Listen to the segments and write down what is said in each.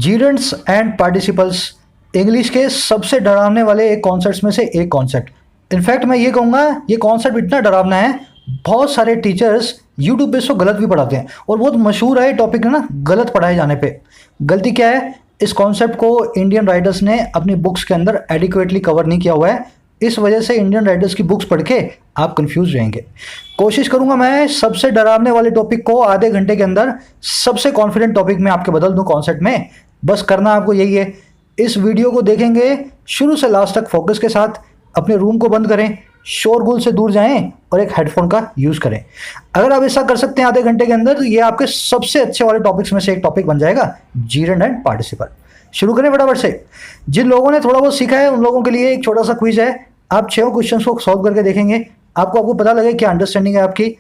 जीरेंट्स and participles English के सबसे डरावने वाले एक कॉन्सेप्ट्स में से एक कॉन्सेप्ट। इनफैक्ट मैं ये कहूँगा ये कॉन्सेप्ट इतना डरावना है, बहुत सारे टीचर्स यूट्यूब पे इसको गलत भी पढ़ाते हैं और बहुत मशहूर है ये टॉपिक ना गलत पढ़ाए जाने पे। गलती क्या है, इस कॉन्सेप्ट को इंडियन राइटर्स ने अपनी बुक्स के अंदर एडिक्वेटली कवर नहीं किया हुआ है। इस वजह से इंडियन राइटर्स की बुक्स पढ़ के आप कंफ्यूज रहेंगे। कोशिश करूंगा मैं सबसे डरावने वाले टॉपिक को आधे घंटे के अंदर सबसे कॉन्फिडेंट टॉपिक में आपके बदल दूं कॉन्सेप्ट में। बस करना आपको यही है, इस वीडियो को देखेंगे शुरू से लास्ट तक फोकस के साथ, अपने रूम को बंद करें, शोरगुल से दूर जाएं और एक हेडफोन का यूज़ करें। अगर आप ऐसा कर सकते हैं आधे घंटे के अंदर, तो ये आपके सबसे अच्छे वाले टॉपिक्स में से एक टॉपिक बन जाएगा, जीरेंड एंड पार्टिसिपल। शुरू करें फटाफट से। जिन लोगों ने थोड़ा बहुत सीखा है उन लोगों के लिए एक छोटा सा क्विज है। आप 6 क्वेश्चन को सॉल्व करके देखेंगे, आपको पता लगे क्या अंडरस्टैंडिंग है आपकी।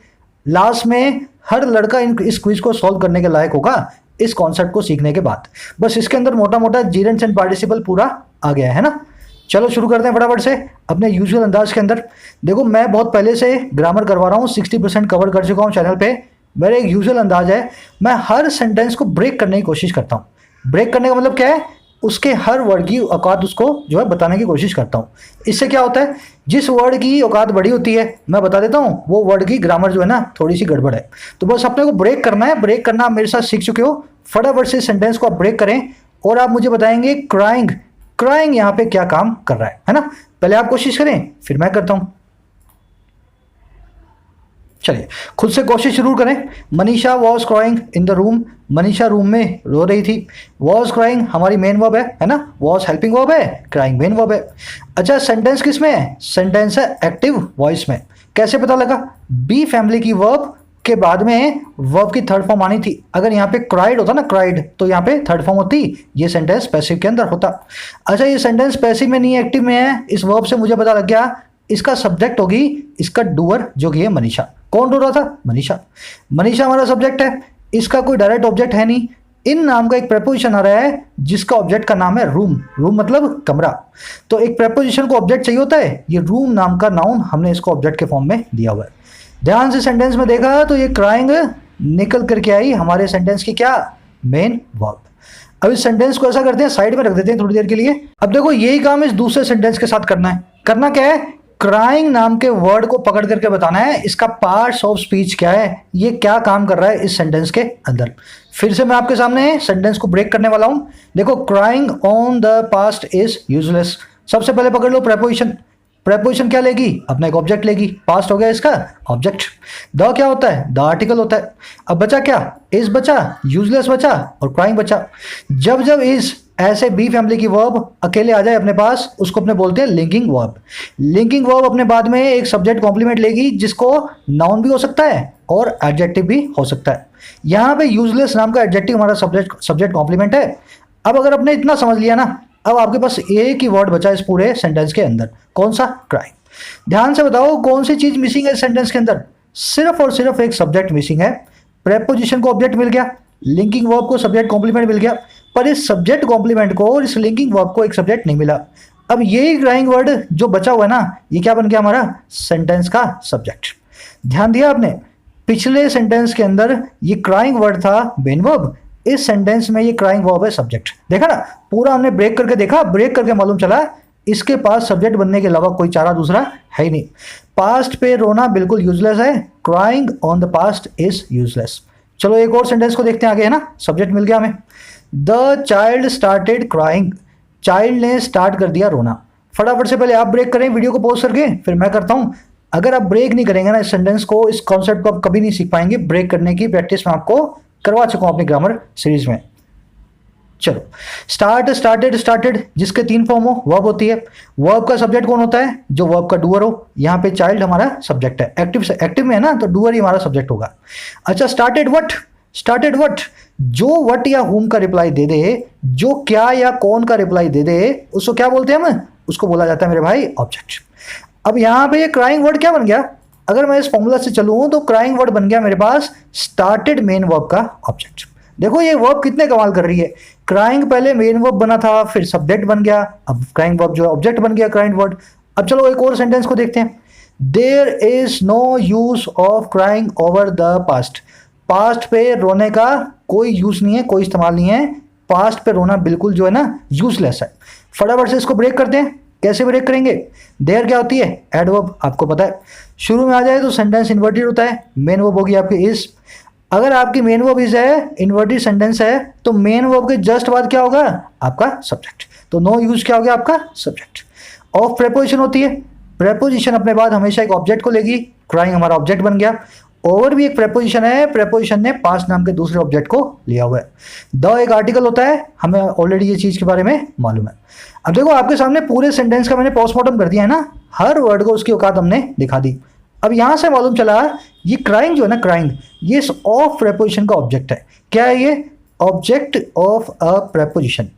लास्ट में हर लड़का इस क्विज को सॉल्व करने के लायक होगा इस कॉन्सेप्ट को सीखने के बाद। बस इसके अंदर मोटा मोटा जीरेंट्स एंड पार्टिसिपल पूरा आ गया है ना। चलो शुरू करते हैं फटाफट से अपने यूजुअल अंदाज के अंदर। देखो मैं बहुत पहले से ग्रामर करवा रहा हूँ, 60% कवर कर चुका हूँ चैनल पे। मेरा एक यूजुअल अंदाज है, मैं हर सेंटेंस को ब्रेक करने की कोशिश करता हूँ। ब्रेक करने का मतलब क्या है, उसके हर वर्ड की औकात उसको जो है बताने की कोशिश करता हूँ। इससे क्या होता है, जिस वर्ड की औकात बड़ी होती है मैं बता देता हूँ वो वर्ड की ग्रामर जो है ना थोड़ी सी गड़बड़ है। तो बस अपने को ब्रेक करना है। ब्रेक करना आप मेरे साथ सीख चुके हो। फटाफट से सेंटेंस को आप ब्रेक करें और आप मुझे बताएंगे क्राइंग क्राइंग यहाँ पे क्या काम कर रहा है ना। पहले आप कोशिश करें फिर मैं करता हूं। चलिए खुद से कोशिश जरूर करें। Manisha was crying in the room. Manisha room में रो रही थी। वॉज क्राइंग हमारी मेन वर्ब है ना। वॉज हेल्पिंग वर्ब है, क्राइंग मेन वर्ब है। अच्छा सेंटेंस किस में है, सेंटेंस है एक्टिव वॉइस में। कैसे पता लगा, बी फैमिली की वर्ब के बाद में वर्ब की थर्ड फॉर्म आनी थी। अगर यहाँ पे क्राइड होता ना, क्राइड, तो यहाँ पे थर्ड फॉर्म होती, ये सेंटेंस पैसिव के अंदर होता। अच्छा ये सेंटेंस पैसिव में नहीं है, एक्टिव में है। इस वर्ब से मुझे पता लग गया इसका सब्जेक्ट होगी इसका डूअर जो कि है मनीषा। कौन रो रहा था, मनीषा। मनीषा हमारा सब्जेक्ट है, इसका कोई डायरेक्ट ऑब्जेक्ट है नहीं। इन नाम का एक प्रेपोजिशन आ रहा है जिसका ऑब्जेक्ट का नाम है रूम। रूम मतलब कमरा। तो एक प्रेपोजिशन को ऑब्जेक्ट चाहिए होता है, ये रूम नाम का नाउन हमने इसको ऑब्जेक्ट के फॉर्म में दिया हुआ है। ध्यान से सेंटेंस में देखा तो ये क्राइंग निकल करके आई हमारे सेंटेंस की क्या, मेन वर्ब। अब इस सेंटेंस को ऐसा करते हैं साइड में रख देते हैं थोड़ी देर के लिए। अब देखो यही काम इस दूसरे सेंटेंस के साथ करना है। करना क्या है, क्राइंग नाम के वर्ड को पकड़ करके बताना है इसका पार्ट्स ऑफ स्पीच क्या है, ये क्या काम कर रहा है इस सेंटेंस के अंदर। फिर से मैं आपके सामने सेंटेंस को ब्रेक करने वाला हूं। देखो crying on the past is useless. सबसे पहले पकड़ लो प्रेपोजिशन। प्रेपोजिशन क्या लेगी, अपना एक ऑब्जेक्ट लेगी। पास्ट हो गया इसका ऑब्जेक्ट। द क्या होता है, द आर्टिकल होता है। अब बचा क्या, इज बचा, यूजलेस बचा और क्राइंग बचा। जब जब इज ऐसे बी फैमिली की वर्ब अकेले आ जाए अपने पास, उसको अपने बोलते हैं लिंकिंग वर्ब। लिंकिंग वर्ब अपने बाद में एक सब्जेक्ट कॉम्प्लीमेंट लेगी जिसको नाउन भी हो सकता है और एडजेक्टिव भी हो सकता है। यहाँ पे यूजलेस नाम का एडजेक्टिव हमारा सब्जेक्ट कॉम्प्लीमेंट है। अब अगर आपने इतना समझ लिया ना, अब आपके पास एक ही वर्ड बचा इस पूरे सेंटेंस के अंदर, कौन सा, क्राइंग। ध्यान से बताओ कौन सी चीज मिसिंग है इस सेंटेंस के अंदर, सिर्फ और सिर्फ एक सब्जेक्ट मिसिंग है। प्रेपोजिशन को ऑब्जेक्ट मिल गया, लिंकिंग वर्ब को सब्जेक्ट कॉम्प्लीमेंट मिल गया, पर इस सब्जेक्ट कॉम्प्लीमेंट को और इस लिंकिंग वर्ब को एक सब्जेक्ट नहीं मिला। अब यही क्राइंग वर्ड जो बचा हुआ है ना, ये क्या बन गया हमारा सेंटेंस का सब्जेक्ट। ध्यान दिया आपने, पिछले सेंटेंस के अंदर ये क्राइंग वर्ड था मेन वर्ब, इस सेंटेंस में ये क्राइंग वर्ब है सब्जेक्ट। देखा ना, पूरा हमने ब्रेक करके देखा, ब्रेक करके मालूम चला इसके पास सब्जेक्ट बनने के अलावा कोई चारा दूसरा है ही नहीं। पास्ट पे रोना बिल्कुल यूजलेस है, crying on the past is useless. चलो एक और सेंटेंस को देखते हैं आगे, है ना, सब्जेक्ट मिल गया हमें। The child started crying. Child ने स्टार्ट कर दिया रोना। फटाफट से पहले आप ब्रेक करें वीडियो को पॉज करके, फिर मैं करता हूं। अगर आप ब्रेक नहीं करेंगे ना इस सेंटेंस को, इस कॉन्सेप्ट को आप कभी नहीं सीख पाएंगे। ब्रेक करने की प्रैक्टिस मैं आपको करवा चुका हूं अपनी ग्रामर सीरीज में। चलो स्टार्ट, स्टार्टेड, स्टार्टेड जिसके 3 फॉर्म हो, वर्ब होती है। वर्ब का सब्जेक्ट कौन होता है, जो वर्ब का डूअर हो। यहाँ पे चाइल्ड हमारा सब्जेक्ट है, एक्टिव में है ना, तो डूअर ही हमारा सब्जेक्ट होगा। अच्छा स्टार्टेड व्हाट, स्टार्टेड व्हाट, जो व्हाट या हुम का रिप्लाई दे दे, जो क्या या कौन का रिप्लाई दे दे, उसको क्या बोलते हैं हम, उसको बोला जाता है मेरे भाई ऑब्जेक्ट। अब यहाँ पे ये क्राइंग वर्ड क्या बन गया, अगर मैं इस फॉर्मूला से चलूं तो क्राइंग वर्ड बन गया मेरे पास स्टार्टेड मेन वर्ब का ऑब्जेक्ट। देखो ये वर्ब कितने कमाल कर रही है, क्राइंग पहले मेन वर्ब बना था, फिर सब्जेक्ट बन गया, अब क्राइंग वर्ब जो है ऑब्जेक्ट बन गया क्राइंग वर्ड। अब चलो एक और सेंटेंस को देखते हैं। There is no use of crying over the past. Past पे रोने का कोई यूज नहीं है, कोई इस्तेमाल नहीं है। पास्ट पे रोना बिल्कुल जो है ना यूजलेस है। फटाफट से इसको ब्रेक करते हैं। कैसे ब्रेक करेंगे? देयर क्या होती है? एडवर्ब, आपको पता है। शुरू में आ जाए तो सेंटेंस इन्वर्टेड होता है। मेन वर्ब होगी आपकी इज। अगर आपकी मेन वर्ब इज है, इन्वर्टेड सेंटेंस है, तो मेन वर्ब के जस्ट बाद क्या होगा? आपका सब्जेक्ट। तो नो यूज क्या हो गया? आपका सब्जेक्ट। ऑफ प्रेपोजिशन होती है। प्रेपोजिशन अपने बाद हमेशा एक ऑब्जेक्ट को लेगी। क्राइंग हमारा ऑब्जेक्ट बन गया। ओवर भी एक प्रेपोजिशन है। प्रेपोजिशन ने पास्ट नाम के दूसरे ऑब्जेक्ट को लिया हुआ है। द एक आर्टिकल होता है, हमें ऑलरेडी ये चीज के बारे में मालूम है। अब देखो आपके सामने पूरे सेंटेंस का मैंने पोस्टमार्टम कर दिया है ना, हर वर्ड को उसकी औकात हमने दिखा दी। अब यहां से मालूम चला ये क्राइंग जो है ना, क्राइंग, ये इस ऑफ प्रेपोजिशन का ऑब्जेक्ट है। क्या है ये? Object of a preposition.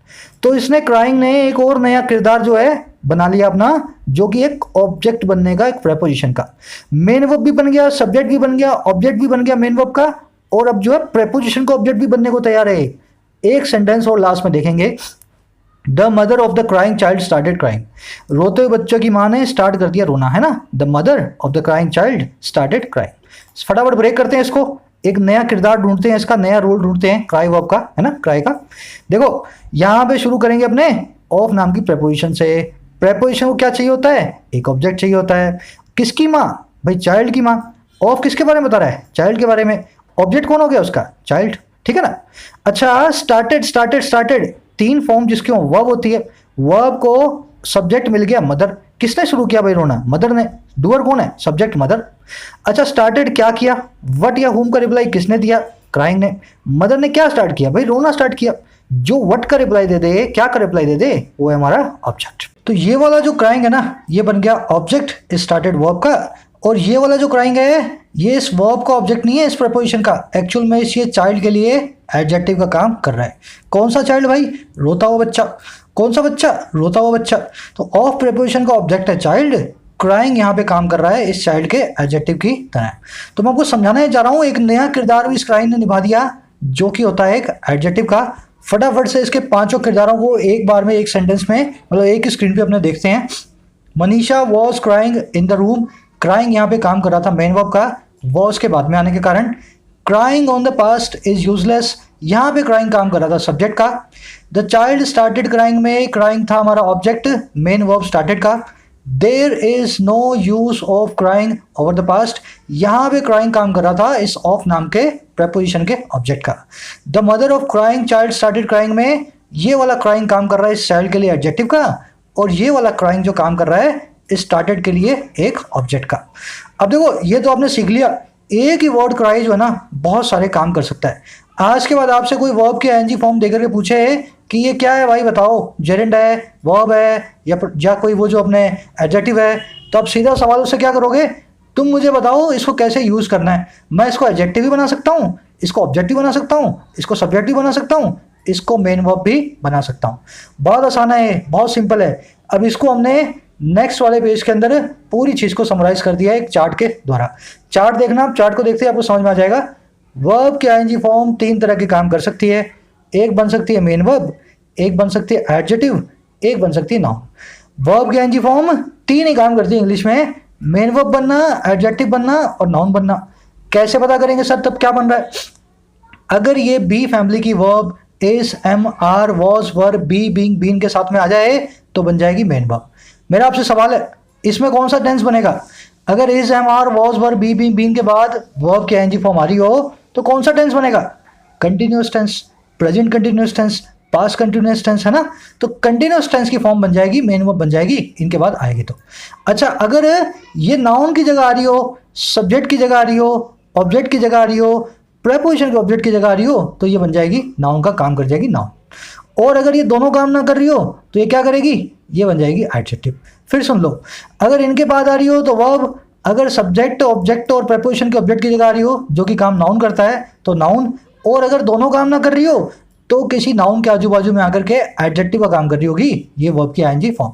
तो इसने, क्राइंग ने एक और नया किरदार जो है बना लिया अपना, जो कि एक ऑब्जेक्ट बनने का, एक प्रेपोजिशन का। मेन वर्ब भी बन गया, सब्जेक्ट भी बन गया, ऑब्जेक्ट भी बन गया मेन वर्ब का, और अब जो है प्रेपोजिशन का ऑब्जेक्ट भी बनने को तैयार है। एक सेंटेंस और लास्ट में देखेंगे। The mother of the crying child started crying. रोते हुए बच्चों की माँ ने स्टार्ट कर दिया रोना, है ना। The mother of the crying child started crying. फटाफट ब्रेक करते हैं इसको। एक नया किरदार ढूंढते हैं, इसका नया रोल ढूंढते हैं, क्राई वर्ब का, है ना, क्राई का। देखो यहां पे शुरू करेंगे अपने ऑफ नाम की प्रेपोजिशन से। प्रेपोजिशन को क्या चाहिए होता है? एक ऑब्जेक्ट चाहिए होता है। किसकी माँ? भाई चाइल्ड की माँ। ऑफ किसके बारे में बता रहा है? चाइल्ड के बारे में। ऑब्जेक्ट कौन हो गया उसका? चाइल्ड, ठीक है ना। अच्छा, स्टार्टेड स्टार्टेड स्टार्टेड, तीन फॉर्म जिसकी वर्ब होती है। वर्ब को सब्जेक्ट मिल गया मदर। किसने शुरू किया भाई रोना? मदर ने। डूअर कौन है? Subject mother. अच्छा, स्टार्टेड क्या किया? व्हाट या हुम का रिप्लाई किसने दिया? क्राइंग ने। मदर ने क्या स्टार्ट किया? भाई रोना स्टार्ट किया। जो व्हाट का रिप्लाई दे दे, क्या का रिप्लाई दे दे, वो है हमारा ऑब्जेक्ट। तो ये वाला जो क्राइंग है ना, ये बन गया ऑब्जेक्ट स्टार्टेड वर्ब का। और ये वाला जो क्राइंग है, ये इस वर्ब का ऑब्जेक्ट नहीं है, इस प्रेपोजिशन का। एक्चुअल में ये चाइल्ड के लिए एडजेक्टिव का काम कर रहा है। कौन सा चाइल्ड भाई? रोता हुआ बच्चा। कौन सा बच्चा? रोता हुआ बच्चा। तो ऑफ प्रेपोजिशन का ऑब्जेक्ट है चाइल्ड। क्राइंग यहाँ पे काम कर रहा है इस चाइल्ड के एडजेक्टिव की तरह। तो मैं आपको समझाने जा रहा हूँ, एक नया किरदार भी इस क्राइंग ने निभा दिया, जो कि होता है एक एडजेक्टिव का। फटाफट से इसके पांचों किरदारों को एक बार में, एक सेंटेंस में, मतलब एक ही स्क्रीन पे अपने देखते हैं। Manisha was crying in the room. Crying यहाँ पे काम कर रहा था मेन वर्ब का, वॉज के बाद में आने के कारण। Crying on the past is useless, यहाँ पे क्राइंग काम कर रहा था सब्जेक्ट का। द चाइल्ड स्टार्टेड क्राइंग में क्राइंग था हमारा ऑब्जेक्ट, मेन वर्ब स्टार्टेड का। There is no use of crying over the past, यहाँ पे क्राइंग काम कर रहा था इस ऑफ नाम के प्रेपोजिशन के ऑब्जेक्ट का। The mother of crying child started crying में ये वाला क्राइंग काम कर रहा है इस चाइल्ड के लिए एडजेक्टिव का, और ये वाला क्राइंग जो काम कर रहा है इस स्टार्टेड के लिए एक ऑब्जेक्ट का। अब देखो ये तो आपने सीख लिया, एक ही वर्ड क्राई जो है ना बहुत सारे काम कर सकता है। आज के बाद आपसे कोई वर्ब के एनजी फॉर्म देकर के पूछे कि ये क्या है भाई बताओ, जेरेंड है, वर्ब है, या कोई वो जो अपने एडजेक्टिव है, तो आप सीधा सवाल उससे क्या करोगे? तुम मुझे बताओ इसको कैसे यूज करना है। मैं इसको एडजेक्टिव भी बना सकता हूँ, इसको ऑब्जेक्टिव बना सकता हूँ, इसको सब्जेक्टिव बना सकता हूँ, इसको मेन वर्ब भी बना सकता हूँ। बहुत आसान है, बहुत सिंपल है। अब इसको हमने नेक्स्ट वाले पेज के अंदर पूरी चीज को समराइज कर दिया है एक चार्ट के द्वारा। चार्ट देखना, आप चार्ट को देखते ही आपको समझ में आ जाएगा। वर्ब के आईएनजी फॉर्म तीन तरह के काम कर सकती है। एक बन सकती है मेन वर्ब, एक बन सकती है एडजेक्टिव, एक बन सकती है नाउन। वर्ब के आईएनजी फॉर्म तीन ही काम करती है इंग्लिश में, मेन वर्ब बनना, एडजेक्टिव बनना और नाउन बनना। कैसे पता करेंगे सर तब क्या बन रहा है? अगर ये बी फैमिली की verb is, am, are, was, were, be, being, been के साथ में आ जाए तो बन जाएगी मेन वर्ब। मेरा आपसे सवाल है, इसमें कौन सा टेंस बनेगा? अगर is, am, are, was, were, be, being, been के बाद वर्ब की आईएनजी फॉर्म आ रही हो तो कौन सा टेंस बनेगा? Continuous tense, present continuous tense, past continuous tense, है ना। तो कंटिन्यूअस टेंस की फॉर्म बन जाएगी, मेन वर्ब बन जाएगी इनके बाद आएगी तो। अच्छा, अगर ये नाउन की जगह आ रही हो, सब्जेक्ट की जगह आ रही हो, ऑब्जेक्ट की जगह आ रही हो, प्रेपोजिशन के ऑब्जेक्ट की जगह आ रही हो, तो ये बन जाएगी नाउन का काम कर जाएगी, नाउन। और अगर ये दोनों काम ना कर रही हो तो ये क्या करेगी? ये बन जाएगी एडजेक्टिव। फिर सुन लो, अगर इनके बाद आ रही हो तो वर्ब, अगर सब्जेक्ट, ऑब्जेक्ट और प्रेपोजिशन के ऑब्जेक्ट की जगह आ रही हो जो कि काम नाउन करता है तो नाउन, और अगर दोनों काम ना कर रही हो तो किसी नाउन के आजू बाजू में आकर के एडजेक्टिव का काम कर रही होगी, ये वर्ब की आईएनजी फॉर्म।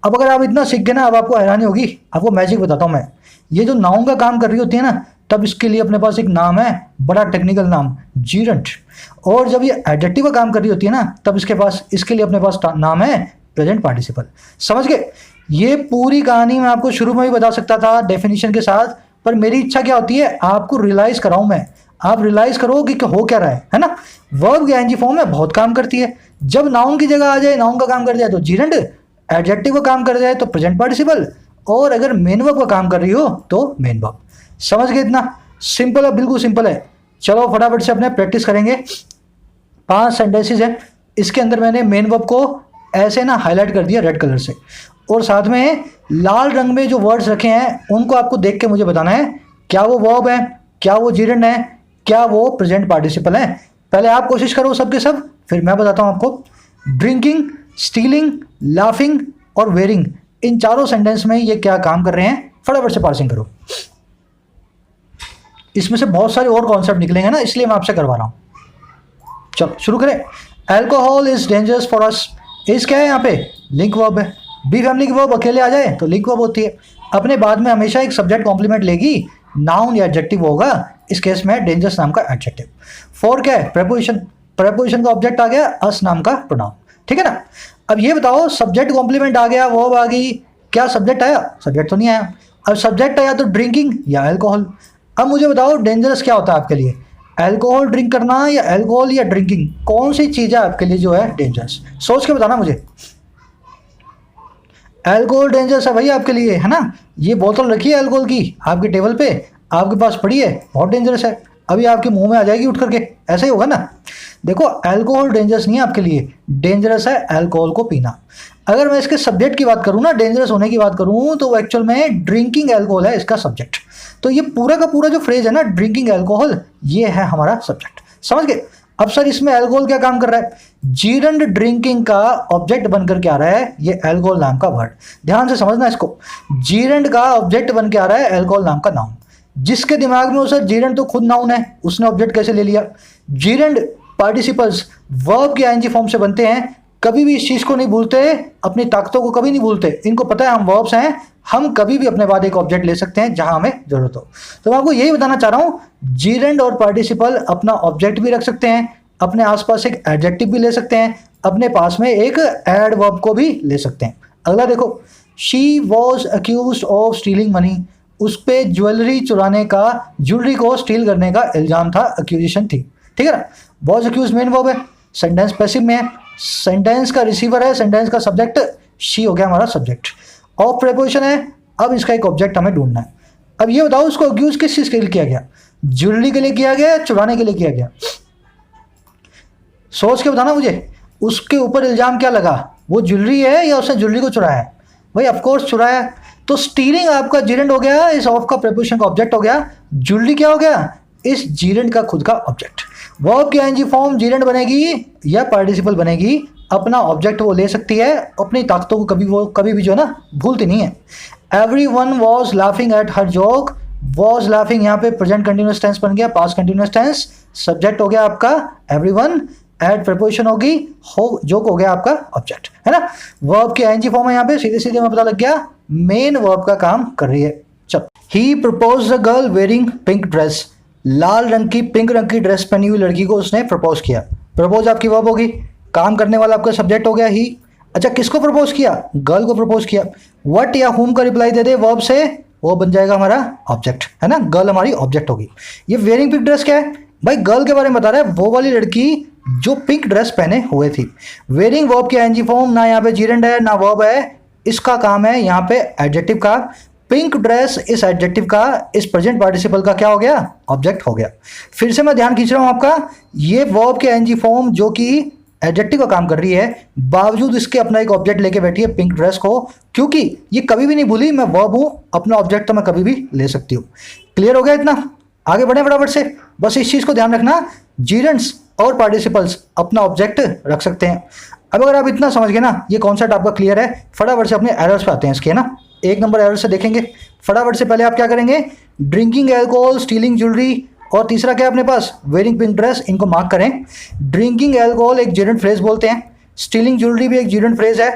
अब अगर आप इतना सीख गए ना, अब आपको हैरानी होगी। आपको मैजिक बताता हूँ मैं। ये जो नाउन का काम कर रही होती है ना, तब इसके लिए अपने पास एक नाम है, बड़ा टेक्निकल नाम, जीरंट। और जब ये एडजेक्टिव का काम कर रही होती है ना, तब इसके लिए अपने पास नाम है प्रेजेंट पार्टिसिपल। समझ गए? ये पूरी कहानी मैं आपको शुरू में भी बता सकता था डेफिनेशन के साथ, पर मेरी इच्छा क्या होती है, आपको रियलाइज कराऊं मैं, आप रियलाइज करो कि हो क्या रहा है ना। वर्ब की आईएनजी फॉर्म में बहुत काम करती है। जब नाउन की जगह आ जाए, नाउन का काम कर जाए तो जीरंड, एडजेक्टिव का काम कर जाए तो प्रेजेंट पार्टिसिपल, और अगर मेन वर्ब का काम कर रही हो तो मेन वर्ब। समझ गए? इतना सिंपल है, बिल्कुल सिंपल है। चलो फटाफट से अपने प्रैक्टिस करेंगे। 5 सेंटेंसेस है, इसके अंदर मैंने मेन वर्ब को ऐसे ना हाईलाइट कर दिया रेड कलर से, और साथ में लाल रंग में जो वर्ड्स रखे हैं उनको आपको देख के मुझे बताना है क्या वो वर्ब है, क्या वो जीरंड है, क्या वो प्रेजेंट पार्टिसिपल है। पहले आप कोशिश करो सबके सब, फिर मैं बताता हूं आपको। ड्रिंकिंग, स्टीलिंग, लाफिंग और वेयरिंग, इन चारों सेंटेंस में ये क्या काम कर रहे हैं, फटाफट से पार्सिंग करो। इसमें से बहुत सारे और कॉन्सेप्ट निकलेंगे ना, इसलिए मैं आपसे करवा रहा हूं। चलो शुरू करें। Alcohol is dangerous for us, इस क्या है यहाँ पे, लिंक वर्ब है। बी फैमिली की वर्ब अकेले आ जाए तो लिंक वर्ब होती है। अपने बाद में हमेशा एक सब्जेक्ट कॉम्प्लीमेंट लेगी, नाउन या एडजेक्टिव होगा, इस केस में डेंजरस नाम का एडजेक्टिव। फॉर क्या है, प्रेपोजिशन, प्रेपोजिशन का ऑब्जेक्ट आ गया अस नाम का प्रोनाउन, ठीक है ना। अब ये बताओ सब्जेक्ट कॉम्प्लीमेंट आ गया, वर्ब आ गई, क्या सब्जेक्ट आया, सब्जेक्ट तो नहीं आया। अब सब्जेक्ट आया तो ड्रिंकिंग या अल्कोहल। अब मुझे बताओ डेंजरस क्या होता है आपके लिए, अल्कोहल ड्रिंक करना या अल्कोहल या ड्रिंकिंग, कौन सी चीज़ है आपके लिए जो है डेंजरस, सोच के बताना मुझे। अल्कोहल डेंजरस है भाई आपके लिए, है ना। ये बोतल रखी है अल्कोहल की आपके टेबल पे, आपके पास पड़ी है, बहुत डेंजरस है, अभी आपके मुंह में आ जाएगी उठ करके, ऐसा ही होगा ना। देखो अल्कोहल डेंजरस नहीं है आपके लिए, डेंजरस है अल्कोहल को पीना। अगर मैं इसके सब्जेक्ट की बात करूँ ना, डेंजरस होने की बात करूँ, तो एक्चुअल में ड्रिंकिंग अल्कोहल है इसका सब्जेक्ट। तो ये पूरा का पूरा जो फ्रेज है ना, ड्रिंकिंग अल्कोहल, ये है हमारा सब्जेक्ट। समझ गए? अब सर इसमें अल्कोहल क्या काम कर रहा है, जीरंड ड्रिंकिंग का ऑब्जेक्ट बनकर के आ रहा है ये अल्कोहल नाम का वर्ड। ध्यान से समझना इसको, जीरंड का ऑब्जेक्ट बन के आ रहा है अल्कोहल नाम का नाउन। जिसके दिमाग में हो सर जीरंड तो खुद नाउन है, उसने ऑब्जेक्ट कैसे ले लिया। जीरंड पार्टिसिपल्स वर्ब के आईएनजी फॉर्म से बनते हैं, कभी भी इस चीज को नहीं भूलते, अपनी ताकतों को कभी नहीं भूलते। इनको पता है हम वर्ब्स हैं, हम कभी भी अपने बाद एक ऑब्जेक्ट ले सकते हैं जहां हमें जरूरत हो। तो मैं आपको यही बताना चाह रहा हूं, जीरंड और पार्टिसिपल अपना ऑब्जेक्ट भी रख सकते हैं, अपने आसपास एक एडजेक्टिव भी ले सकते हैं, अपने पास में एक एड वर्ब को भी ले सकते हैं। अगला देखो, she was accused of stealing money, उस पे ज्वेलरी चुराने का, ज्वेलरी को स्टील करने का इल्जाम था, अक्यूजेशन थी, ठीक है ना। वॉज अक्यूज मेन वर्ब है, सेंटेंस पैसिव में है, सेंटेंस का रिसीवर है, सेंटेंस का सब्जेक्ट शी हो गया हमारा सब्जेक्ट, और प्रेपोजिशन है। अब इसका एक ऑब्जेक्ट हमें ढूंढना है। अब ये बताओ उसको अक्यूज किस चीज के लिए किया गया, ज्वेलरी के लिए किया गया, चुराने के लिए किया गया, सोच के बताना मुझे। उसके ऊपर इल्जाम क्या लगा, वो ज्वेलरी है या उसने ज्वेलरी को चुराया है, भाई ऑफकोर्स चुराया। तो स्टीलिंग आपका जीरेंड हो गया, इस ऑफ का प्रेपोजिशन का ऑब्जेक्ट हो गया, ज्वेलरी क्या हो गया, इस जीरेंड का खुद का ऑब्जेक्ट। वर्ब की आईएनजी फॉर्म जीरेंड बनेगी या पार्टिसिपल बनेगी, अपना ऑब्जेक्ट वो ले सकती है, अपनी ताकतों को कभी भी जो है ना भूलती नहीं है। Everyone was laughing at her joke, was laughing यहाँ पे प्रेजेंट कंटिन्यूअस टेंस बन गया, पास्ट कंटिन्यूअस टेंस, सब्जेक्ट हो गया आपका एवरीवन, एड प्रपोजिशन होगी, हो जोक हो गया आपका ऑब्जेक्ट, है ना। वर्ब की आईएनजी फॉर्म है यहाँ पे, सीधे सीधे में पता लग गया मेन वर्ब का काम कर रही है। चलो, he propose the girl wearing pink dress, लाल रंग की पिंक रंग की ड्रेस पहनी हुई लड़की को उसने प्रपोज किया। प्रपोज आपकी वर्ब होगी, काम करने वाला आपका सब्जेक्ट हो गया ही। अच्छा, किसको प्रपोज किया, गर्ल को प्रपोज किया। व्हाट या हुम का रिप्लाई दे दे वर्ब से, वो बन जाएगा हमारा ऑब्जेक्ट, है ना, गर्ल हमारी ऑब्जेक्ट होगी। ये वेयरिंग पिंक ड्रेस क्या है भाई, गर्ल के बारे में बता रहा है, वो वाली लड़की जो पिंक ड्रेस पहने हुए थी। वेयरिंग वर्ब की आईएनजी फॉर्म, ना यहाँ पे जीरेंड है ना वर्ब है, इसका काम है यहाँ पे एडजेक्टिव का। पिंक ड्रेस इस एडजेक्टिव का, इस प्रेजेंट पार्टिसिपल का क्या हो गया, ऑब्जेक्ट हो गया। फिर से मैं ध्यान खींच रहा हूं आपका, ये वर्ब के आईएनजी फॉर्म जो कि एडजेक्टिव का काम कर रही है, बावजूद इसके अपना एक ऑब्जेक्ट लेके बैठी है पिंक ड्रेस को, क्योंकि ये कभी भी नहीं भूली मैं वर्ब हूं, अपना ऑब्जेक्ट तो मैं कभी भी ले सकती हूँ। क्लियर हो गया इतना, आगे बढ़े फटाफट से। बस इस चीज को ध्यान रखना, जीरेंड्स और पार्टिसिपल्स अपना ऑब्जेक्ट रख सकते हैं। अब अगर आप इतना समझ गए ना, ये कॉन्सेप्ट आपका क्लियर है, फटाफट से अपने एरर्स पे आते हैं इसके, ना। एक नंबर एरर से देखेंगे फटाफट से। पहले आप क्या करेंगे, ड्रिंकिंग एल्कोहल, स्टीलिंग ज्वेलरी, और तीसरा क्या अपने पास, वेयरिंग पिंक ड्रेस, इनको मार्क करें। ड्रिंकिंग एल्कोहल एक जीरेंड फ्रेज बोलते हैं, स्टीलिंग ज्वेलरी भी एक जीरेंड फ्रेज है,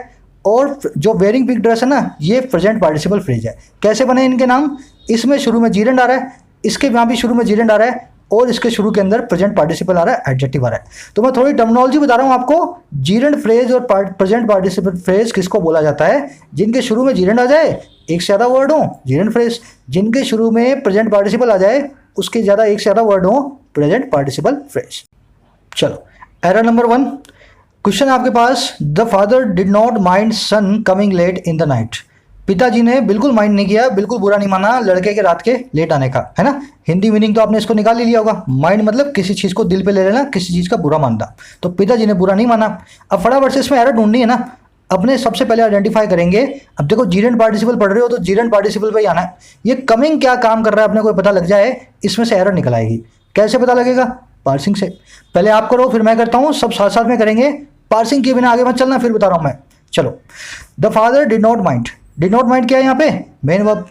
और जो वेयरिंग पिंक ड्रेस है ना, ये प्रेजेंट पार्टिसिपल फ्रेज है। कैसे बने इनके नाम, इसमें शुरू में जीरेंड आ रहा है, इसके यहाँ भी शुरू में जीरेंड आ रहा है, और इसके शुरू के अंदर प्रेजेंट पार्टिसिपल आ रहा है, एडजेक्टिव आ रहा है। तो मैं थोड़ी टर्मिनोलॉजी बता रहा हूं आपको, जीरेंड फ्रेज और प्रेजेंट पार्टिसिपल फ्रेज किसको बोला जाता है, जिनके शुरू में जीरेंड आ जाए, एक से ज़्यादा वर्ड हो जीरेंड फ्रेज, जिनके शुरू में प्रेजेंट पार्टिसिपल आ जाए, उसके ज़्यादा एक से ज़्यादा वर्ड हो प्रेजेंट पार्टिसिपल फ्रेज। चलो एरर नंबर 1, क्वेश्चन आपके पास, the father did not mind son coming late in the night. पिताजी ने बिल्कुल माइंड नहीं किया, बिल्कुल बुरा नहीं माना लड़के के रात के लेट आने का, है ना। हिंदी मीनिंग तो आपने इसको निकाल ही लिया होगा। माइंड मतलब किसी चीज़ को दिल पे ले लेना, किसी चीज़ का बुरा मानना। तो पिताजी ने बुरा नहीं माना। अब फटाफट से इसमें एरर ढूंढनी है ना। अपने सबसे पहले आइडेंटिफाई करेंगे। अब देखो जीरेंट पार्टिसिपल पढ़ रहे हो तो जीरेंट पार्टिसिपल पे ही आना है। ये कमिंग क्या काम कर रहा है अपने को पता लग जाए, इसमें से एरर निकल आएगी। कैसे पता लगेगा? पार्सिंग से। पहले आप करो फिर मैं करता हूँ, सब साथ साथ में करेंगे। पार्सिंग के बिना आगे मत चलना, फिर बता रहा हूँ मैं। चलो, the father did not mind. Did not mind क्या है यहाँ पे? Main verb.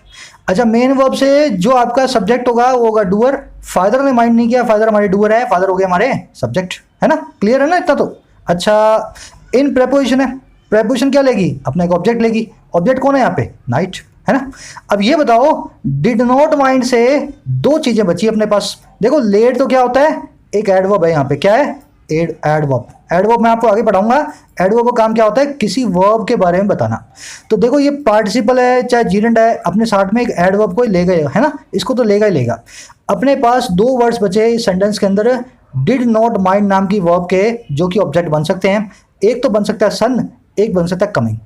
अच्छा, मेन वर्ब से जो आपका सब्जेक्ट होगा वो होगा डूअर। फादर ने माइंड नहीं किया, फादर हमारे डूअर है, फादर हो गए हमारे सब्जेक्ट, है ना। क्लियर है ना इतना तो? अच्छा, इन प्रेपोजिशन है। प्रेपोजिशन क्या लेगी? अपना एक ऑब्जेक्ट लेगी। ऑब्जेक्ट कौन है यहाँ पे? नाइट, है ना। अब ये बताओ, डिड नॉट माइंड से दो चीजें बची अपने पास। देखो लेट तो क्या होता है? एक एडवर्ब है यहाँ पे। क्या है? एडवर्ब। एडवर्ब मैं आपको आगे पढ़ाऊंगा। एडवर्ब का काम क्या होता है? किसी वर्ब के बारे में बताना। तो देखो ये पार्टिसिपल है चाहे जीरेंट है, अपने साथ में एक एडवर्ब को ले गए, है ना। इसको तो लेगा ही लेगा। अपने पास दो वर्ड्स बचे इस सेंटेंस के अंदर, डिड नॉट माइंड नाम की वर्ब के, जो कि ऑब्जेक्ट बन सकते हैं। एक तो बन सकता है सन, एक बन सकता है कमिंग।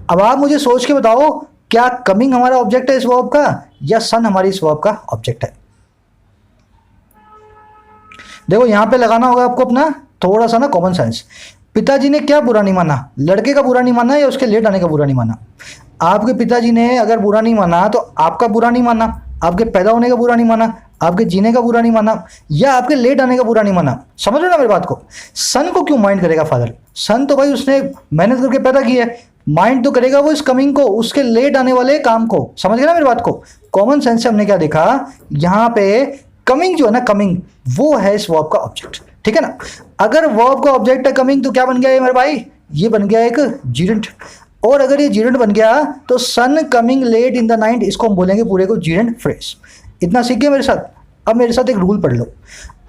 अब आप मुझे सोच के बताओ, क्या कमिंग हमारा ऑब्जेक्ट है इस वर्ब का, या सन हमारी इस वर्ब का ऑब्जेक्ट है? देखो यहां पे लगाना होगा आपको अपना थोड़ा सा ना कॉमन सेंस। पिताजी ने क्या बुरा नहीं माना? लड़के का बुरा नहीं माना या उसके लेट आने का बुरा नहीं माना? आपके पिताजी ने अगर बुरा नहीं माना तो आपका बुरा नहीं माना, आपके पैदा होने का बुरा नहीं माना, आपके जीने का बुरा नहीं माना, या आपके लेट आने का बुरा नहीं माना। समझ रहे हो ना मेरी बात को? सन को क्यों माइंड करेगा फादर? सन तो भाई उसने मेहनत करके पैदा की है। माइंड तो करेगा वो इस कमिंग को, उसके लेट आने वाले काम को। समझ गए ना मेरी बात को? कॉमन सेंस से हमने क्या देखा, यहाँ पे कमिंग जो है ना, कमिंग वो है इस वर्ब का ऑब्जेक्ट, ठीक है ना। अगर वर्ब का ऑब्जेक्ट है कमिंग, तो क्या बन गया ये मेरे भाई? ये बन गया एक जीरेंट। और अगर ये जीरेंट बन गया तो son coming late in the night, इसको हम बोलेंगे पूरे को जीरेंट फ्रेज। इतना सीख गए मेरे साथ? अब मेरे साथ एक रूल पढ़ लो।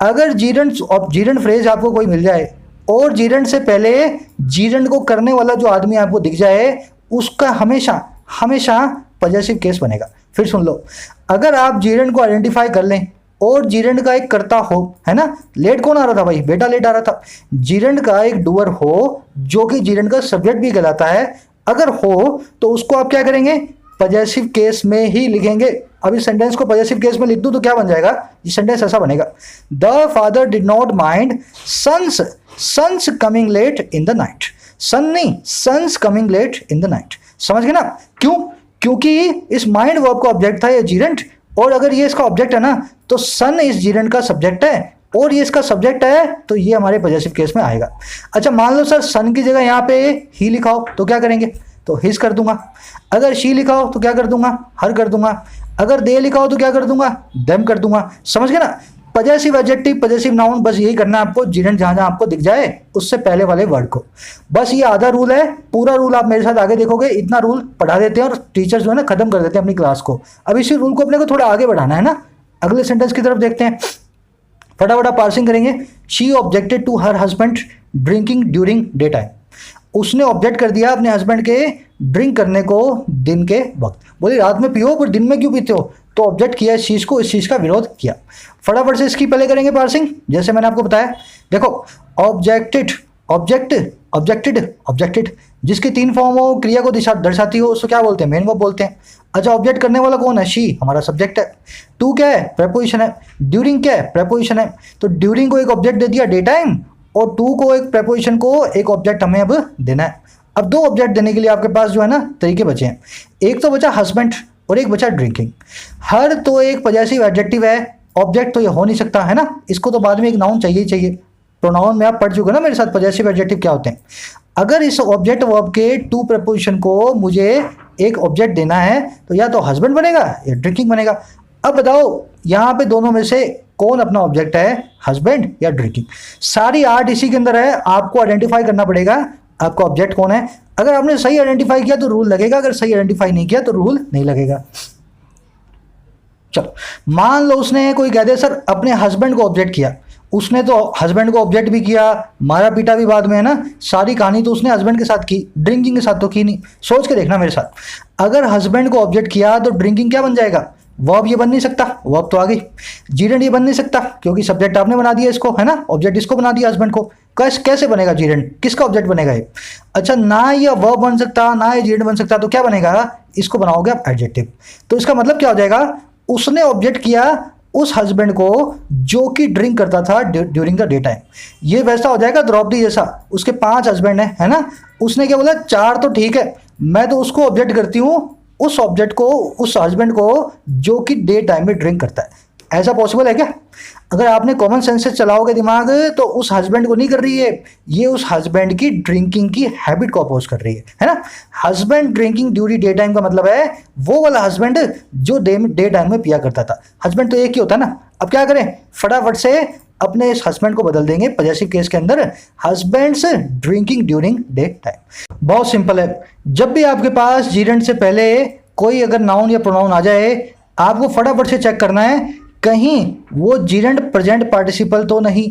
अगर जीरेंट फ्रेज आपको कोई मिल जाए और जीरेंट से पहले जीरेंट को करने वाला जो आदमी आपको दिख जाए, उसका हमेशा हमेशा पॉजेसिव केस बनेगा। फिर सुन लो, अगर आप जीरेंट को आइडेंटिफाई कर लें और जीरेंट का एक कर्ता हो, है ना। लेट कौन आ रहा था भाई? बेटा लेट आ रहा था। जीरेंट का एक डूअर हो जो कि जीरेंट का सब्जेक्ट भी कहलाता है, अगर हो तो उसको आप क्या करेंगे? पॉजेसिव केस में ही लिखेंगे। अब इस सेंटेंस को पॉजेसिव केस में लिख दूं तो क्या बन जाएगा? ये सेंटेंस ऐसा बनेगा, the father did not mind sons coming late in the night. Son नहीं, sons coming late in the night. समझ गए ना? क्यों? क्योंकि इस माइंड वर्ब का ऑब्जेक्ट था ये जीरेंट, और अगर ये इसका ऑब्जेक्ट है ना तो सन इस जीरेंट का सब्जेक्ट है, और ये इसका सब्जेक्ट है तो ये हमारे पॉजेसिव केस में आएगा। अच्छा, मान लो सर सन की जगह यहाँ पे ही लिखा हो तो क्या करेंगे? तो हिज कर दूंगा। अगर शी लिखा हो तो क्या कर दूंगा? हर कर दूंगा। अगर दे लिखा हो तो क्या कर दूंगा? देम कर दूंगा। समझ गए ना? पॉजेसिव एडजेक्टिव, पॉजेसिव नाउन, बस यही करना है आपको। जीरेंट जहां जहां आपको दिख जाए उससे पहले वाले वर्ड को। बस ये आधा रूल है, पूरा रूल आप मेरे साथ आगे देखोगे। इतना रूल पढ़ा देते हैं और टीचर्स जो है ना खत्म कर देते हैं अपनी क्लास को। अब इसी रूल को अपने को थोड़ा आगे बढ़ाना है ना। अगले सेंटेंस की तरफ देखते हैं, फटाफट पार्सिंग करेंगे। She objected to her husband drinking during day time. उसने ऑब्जेक्ट कर दिया अपने हस्बैंड के ड्रिंक करने को दिन के वक्त। बोली रात में पियो पर दिन में क्यों पीते हो? तो ऑब्जेक्ट किया इस चीज को, इस चीज का विरोध किया। फटाफट से इसकी पहले करेंगे पार्सिंग, जैसे मैंने आपको बताया। देखो, ऑब्जेक्टेड जिसकी तीन फॉर्म हो, क्रिया को दर्शाती हो, उसको क्या बोलते हैं? मेन वर्ब बोलते हैं। अच्छा, ऑब्जेक्ट करने वाला कौन है? शी, हमारा सब्जेक्ट है। टू क्या है? प्रेपोजिशन है। ड्यूरिंग क्या है? प्रेपोजिशन है। तो ड्यूरिंग को एक ऑब्जेक्ट दे दिया डे टाइम, और टू को एक प्रेपोजिशन को एक ऑब्जेक्ट हमें अब देना है। अब दो ऑब्जेक्ट देने के लिए आपके पास जो है ना तरीके बचे हैं। एक तो बचा हस्बैंड और एक बचा ड्रिंकिंग। हर तो एक पॉजेसिव एडजेक्टिव है, ऑब्जेक्ट तो ये हो नहीं सकता, है ना। इसको तो बाद में एक नाउन चाहिए ही चाहिए। प्रोनाउन में आप पढ़ चुके ना मेरे साथ पॉजेसिव एडजेक्टिव क्या होते हैं। अगर इस ऑब्जेक्ट वर्ब के टू प्रेपोजिशन को मुझे एक ऑब्जेक्ट देना है तो या तो हस्बैंड बनेगा या ड्रिंकिंग बनेगा। अब बताओ यहाँ पे दोनों में से कौन अपना ऑब्जेक्ट है, हस्बैंड या ड्रिंकिंग? सारी आर्ट इसी के अंदर है। आपको आइडेंटिफाई करना पड़ेगा आपका ऑब्जेक्ट कौन है। अगर आपने सही आइडेंटिफाई किया तो रूल लगेगा, अगर सही आइडेंटिफाई नहीं किया तो रूल नहीं लगेगा। चलो, मान लो उसने कोई कह दे सर अपने हस्बैंड को ऑब्जेक्ट किया। उसने तो हस्बैंड को ऑब्जेक्ट भी किया, मारा पीटा भी बाद में, है ना। सारी कहानी तो उसने हस्बैंड के साथ की, ड्रिंकिंग के साथ तो की नहीं। सोच के देखना मेरे साथ, अगर हस्बैंड को ऑब्जेक्ट किया तो ड्रिंकिंग क्या बन जाएगा? वर्ब ये बन नहीं सकता, वर्ब तो आ गई। जीरेंड ये बन नहीं सकता क्योंकि सब्जेक्ट आपने बना दिया इसको, है ना, ऑब्जेक्ट इसको बना दिया हस्बैंड को। कैसे बनेगा जीरेंड, किसका ऑब्जेक्ट बनेगा ये? अच्छा, ना ये वर्ब बन सकता ना ये जीरेंड बन सकता, तो क्या बनेगा? इसको बनाओगे आप एडजेक्टिव। तो इसका मतलब क्या हो जाएगा? उसने ऑब्जेक्ट किया उस हस्बैंड को जो कि ड्रिंक करता था ड्यूरिंग द डे टाइम। ये वैसा हो जाएगा द्रौपदी जैसा, उसके 5 हस्बैंड है ना, उसने क्या बोला 4 तो ठीक है, मैं तो उसको ऑब्जेक्ट करती हूँ, उस ऑब्जेक्ट को, उस हस्बैंड को जो कि डे टाइम में ड्रिंक करता है। ऐसा पॉसिबल है क्या? अगर आपने कॉमन सेंस से चलाओगे दिमाग तो उस हस्बैंड को नहीं कर रही है ये, उस हस्बैंड की ड्रिंकिंग की हैबिट को अपोज कर रही है ना। Husband drinking during day time का मतलब है वो वाला हस्बैंड जो डे टाइम में पिया करता था। हस्बैंड तो एक ही होता है ना। अब क्या करें, फटाफट से अपने इस हस्बैंड को बदल देंगे पॉजेसिव केस के अंदर, husband's drinking during day time. बहुत सिंपल है, जब भी आपके पास जीरेंड से पहले कोई अगर नाउन या प्रोनाउन आ जाए, आपको फटाफट से चेक करना है कहीं वो जीरेंड प्रेजेंट पार्टिसिपल तो नहीं।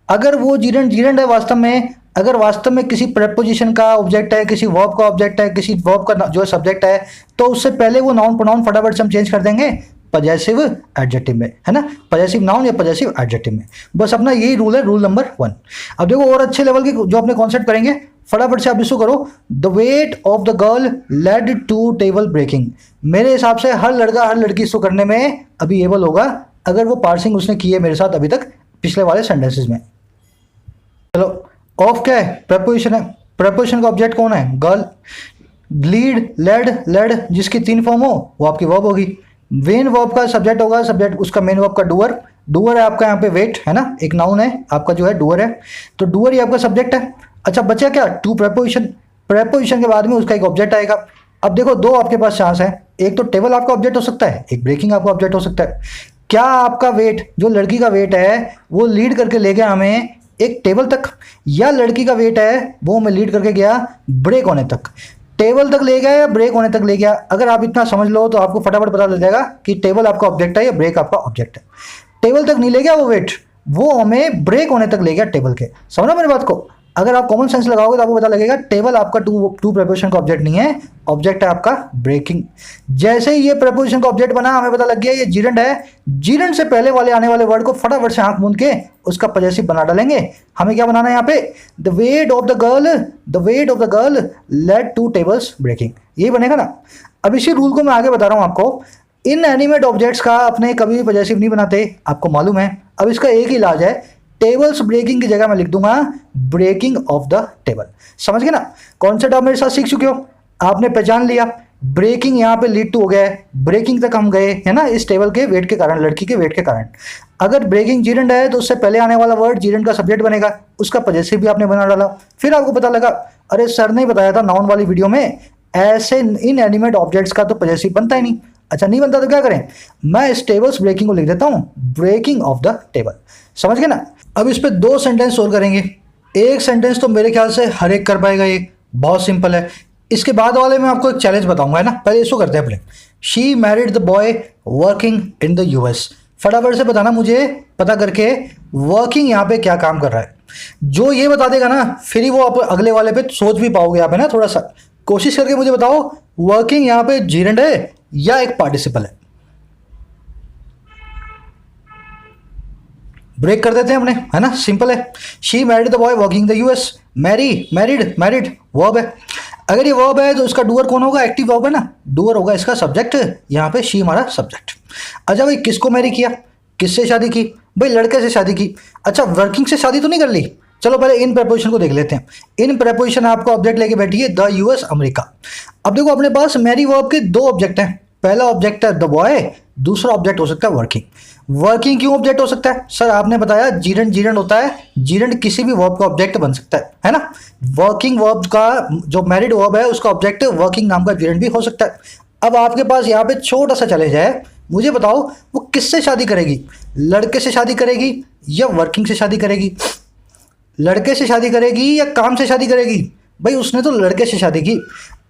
अगर वो जीरेंड है वास्तव में, अगर वास्तव में किसी प्रेपोजिशन का ऑब्जेक्ट है, किसी वर्ब का ऑब्जेक्ट है, किसी वर्ब का जो सब्जेक्ट है, तो उससे पहले वो नाउन प्रोनाउन फटाफट से हम चेंज कर देंगे पॉजेसिव एडजेक्टिव में, है ना, पॉजेसिव नाउन या पॉजेसिव एडजेक्टिव में। बस अपना यही रूल है, रूल नंबर 1। अब देखो और अच्छे लेवल के जो अपने कॉन्सेप्ट करेंगे, फटाफट से आप इसको करो। The weight of the girl led to table breaking. मेरे हिसाब से हर लड़का हर लड़की इसको करने में अभी एबल होगा अगर वो पार्सिंग उसने की है मेरे साथ अभी तक पिछले वाले सेंटेंसेस में। चलो, ऑफ क्या है? प्रेपोजिशन है। प्रेपोजिशन का ऑब्जेक्ट कौन है? गर्ल। लीड, लेड जिसकी 3 फॉर्म हो वो आपकी वर्ब होगी। मेन वर्ब का सब्जेक्ट होगा, सब्जेक्ट उसका मेन वर्ब का डूअर है आपका यहाँ पे वेट, है ना, एक नाउन है आपका जो है डूअर है, तो डूअर ही आपका सब्जेक्ट है। अच्छा, बचा क्या? 2 प्रेपोजिशन। प्रेपोजिशन के बाद में उसका एक ऑब्जेक्ट आएगा। अब देखो 2 आपके पास चांस है, एक तो टेबल आपका ऑब्जेक्ट हो सकता है, एक ब्रेकिंग आपका ऑब्जेक्ट हो सकता है। क्या आपका वेट, जो लड़की का वेट है वो लीड करके ले गया हमें एक टेबल तक, या लड़की का वेट है वो हमें लीड करके गया ब्रेक होने तक? टेबल तक ले गया या ब्रेक होने तक ले गया? अगर आप इतना समझ लो तो आपको फटाफट पता लग जाएगा कि टेबल आपका ऑब्जेक्ट है या ब्रेक आपका ऑब्जेक्ट है। टेबल तक नहीं ले गया वो वेट, वो हमें ब्रेक होने तक ले गया टेबल के। समझना मेरी बात को? अगर आप कॉमन सेंस लगाओगे तो आपको पता लगेगा टेबल आपका टू प्रेपोजिशन का ऑब्जेक्ट नहीं है, ऑब्जेक्ट है आपका ब्रेकिंग। जैसे ही ये प्रेपोजिशन का ऑब्जेक्ट बना, हमें पता लग गया ये जीरेंड है। जीरेंड से पहले वाले आने वाले वर्ड को फटाफट से आंख मूंद के उसका पॉजेसिव बना डालेंगे। हमें क्या बनाना है यहाँ पे? The weight of the girl led to tables breaking, ये बनेगा ना। अब इसी रूल को मैं आगे बता रहा हूँ आपको। इन एनिमेट ऑब्जेक्ट्स का अपने कभी भी पॉजेसिव नहीं बनाते, आपको मालूम है। अब इसका एक ही इलाज है, टेबल्स ब्रेकिंग की जगह मैं लिख दूंगा ब्रेकिंग ऑफ द टेबल। समझ गए ना? कॉन्सेप्ट आप मेरे साथ सीख चुके हो, आपने पहचान लिया। ब्रेकिंग यहाँ पे लीड टू हो गया है, ब्रेकिंग तक हम गए, है ना, इस टेबल के वेट के कारण, लड़की के वेट के कारण। अगर ब्रेकिंग जीरेंड है तो उससे पहले आने वाला वर्ड जीरेंड का सब्जेक्ट बनेगा, उसका पॉजेसिव भी आपने बना डाला। फिर आपको पता लगा अरे सर ने बताया था नाउन वाली वीडियो में ऐसे इन एनिमेट ऑब्जेक्ट्स का तो पॉजेसिव बनता ही नहीं। अच्छा, नहीं बनता तो क्या करें? मैं इस टेबल्स ब्रेकिंग को लिख देता हूँ ब्रेकिंग ऑफ द टेबल। समझ गए ना? अब इस पे 2 सेंटेंस और करेंगे। एक सेंटेंस तो मेरे ख्याल से हर एक कर पाएगा, ये बहुत सिंपल है। इसके बाद वाले में आपको एक चैलेंज बताऊंगा, है ना। पहले इसको करते हैं अपने। She married the boy working in the US. फटाफट से बताना मुझे, पता करके वर्किंग यहाँ पे क्या काम कर रहा है। जो ये बता देगा ना, फिर ही वो आप अगले वाले पे सोच भी पाओगे आप, है ना। थोड़ा सा कोशिश करके मुझे बताओ वर्किंग यहाँ पे जीरेंड है या एक पार्टिसिपल है? ब्रेक कर देते हैं हमने, है ना, सिंपल है। She married the boy working the US. Married verb है। अगर ये वर्ब है तो उसका डूअर कौन होगा? एक्टिव वर्ब है ना, डूअर होगा इसका सब्जेक्ट। यहाँ पे शी हमारा सब्जेक्ट। अच्छा भाई, किसको मैरी किया, किससे शादी की? भाई लड़के से शादी की। अच्छा, वर्किंग से शादी तो नहीं कर ली? चलो पहले इन प्रेपोजिशन को देख लेते हैं। इन प्रेपोजिशन आपको ऑब्जेक्ट लेके बैठी है द यूएस अमेरिका। अब देखो अपने पास मैरी वर्ब के 2 ऑब्जेक्ट हैं। पहला ऑब्जेक्ट है द बॉय, दूसरा ऑब्जेक्ट हो सकता है वर्किंग। वर्किंग क्यों ऑब्जेक्ट हो सकता है? सर आपने बताया जीरेंड होता है, जीरेंड किसी भी वर्ब का ऑब्जेक्ट बन सकता है ना। वर्किंग वर्ब का जो मैरिड वर्ब है उसका ऑब्जेक्ट वर्किंग नाम का जीरेंड भी हो सकता है। अब आपके पास यहाँ पे छोटा सा चैलेंज है, मुझे बताओ वो किससे शादी करेगी? लड़के से शादी करेगी या वर्किंग से शादी करेगी? लड़के से शादी करेगी या काम से शादी करेगी? भाई उसने तो लड़के से शादी की।